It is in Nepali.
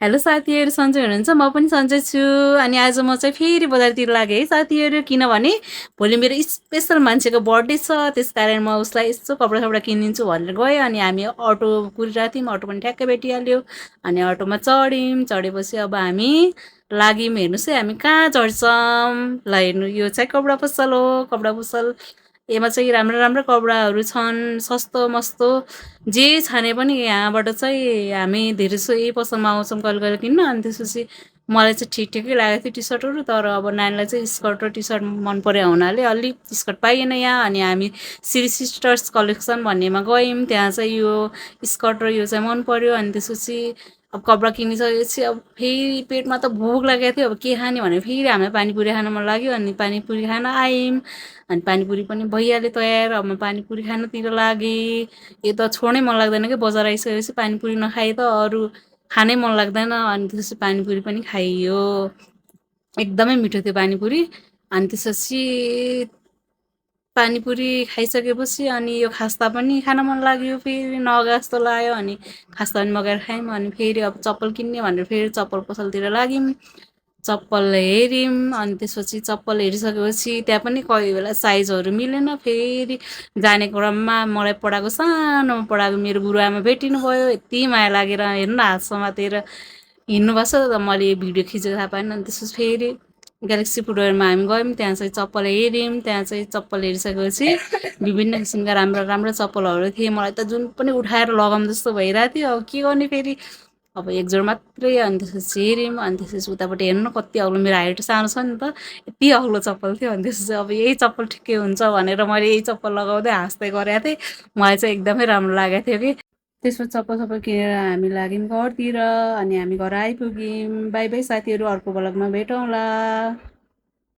हेलो साथीहरू, सन्चै हुनुहुन्छ? म पनि सन्चै छु। अनि आज म चाहिँ फेरि बजारतिर लागेँ है साथीहरू, किनभने भोलि मेरो स्पेसल मान्छेको बर्थडे छ। त्यसकारण म उसलाई यसो कपडा किनिदिन्छु भनेर गएँ। अनि हामी अटो कुरिरहेको थियौँ, अटो पनि ठ्याक्कै भेटिहाल्यो। अनि अटोमा चढ्यौँ, चढेपछि अब हामी लाग्यौँ। हेर्नुहोस् है, हामी कहाँ चढ्छौँ। ल हेर्नु, यो चाहिँ कपडा पसल हो, कपडा पसल। यसमा चाहिँ राम्रो राम्रो कपडाहरू छन्, सस्तो मस्तो जे छाने पनि यहाँबाट चाहिँ हामी धेरै जसो यही पसलमा आउँछौँ कहिले कहिले किन्न। अनि त्यसपछि मलाई चाहिँ ठिक ठिकै लागेको थियो टी सर्टहरू, तर अब नानीलाई चाहिँ स्कर्ट र टी सर्ट मन पऱ्यो हुनाले अलि स्कर्ट पाइएन यहाँ। अनि हामी श्री सिस्टर्स कलेक्सन भन्नेमा गयौँ, त्यहाँ चाहिँ यो स्कर्ट र यो चाहिँ मन पऱ्यो। अनि त्यसपछि अब कपडा किनिसकेपछि अब फेरि पेटमा त भोक लागेको थियो, अब के खाने भनेर फेरि हामीलाई पानीपुरी खान मन लाग्यो। अनि पानीपुरी खान आयौँ। अनि पानीपुरी पनि भइहाल्यो तयार। अब म पानीपुरी खानतिर लागेँ। यो त छोड्नै मन लाग्दैन कि बजार आइसकेपछि पानीपुरी नखाए त अरू खानै मन लाग्दैन। अनि त्यसपछि पानीपुरी पनि खाइयो, एकदमै मिठो थियो पानीपुरी। अनि त्यसपछि पानीपुरी खाइसकेपछि अनि यो खास्ता पनि खान मन लाग्यो, फेरि नगा जस्तो लाग्यो। अनि खास्ता पनि मगाएर खायौँ। अनि फेरि अब चप्पल किन्ने भनेर फेरि चप्पल पसलतिर लाग्यौँ, चप्पल हेऱ्यौँ। अनि त्यसपछि चप्पल हेरिसकेपछि त्यहाँ पनि कोही बेला साइजहरू मिलेन। फेरि जाने क्रममा मलाई पढाएको, सानोमा पढाएको मेरो गुरुआमा भेटिनु भयो। यति माया लागेर हेर्नु न, हात समातेर हिँड्नुभएको छ। त मैले भिडियो खिचेर थाहा पाएन। अनि त्यसपछि फेरि ग्यालेक्सी फुटवेयरमा हामी गयौँ, त्यहाँ चाहिँ चप्पल हेऱ्यौँ। त्यहाँ चाहिँ चप्पल हेरिसकेपछि विभिन्न किसिमका राम्रो राम्रो चप्पलहरू थिए। मलाई त जुन पनि उठाएर लगाऊँ जस्तो भइरहेको थियो। अब के गर्ने फेरि, अब एक जोड मात्रै। अनि त्यसपछि हेऱ्यौँ। अनि त्यसपछि उतापट्टि हेर्नु न कति अग्लो, मेरो हाइट सानो छ नि त, यति अग्लो चप्पल थियो। अनि त्यसपछि अब यही चप्पल ठिकै हुन्छ भनेर मैले यही चप्पल लगाउँदै हाँस्दै गरेको थिएँ। मलाई चाहिँ एकदमै राम्रो लागेको थियो कि। त्यसपछि चप्पल सप्पल किनेर हामी लाग्यौँ घरतिर। अनि हामी घर आइपुग्यौँ। बाई बाई साथीहरू, अर्को ब्लगमा भेटौँला।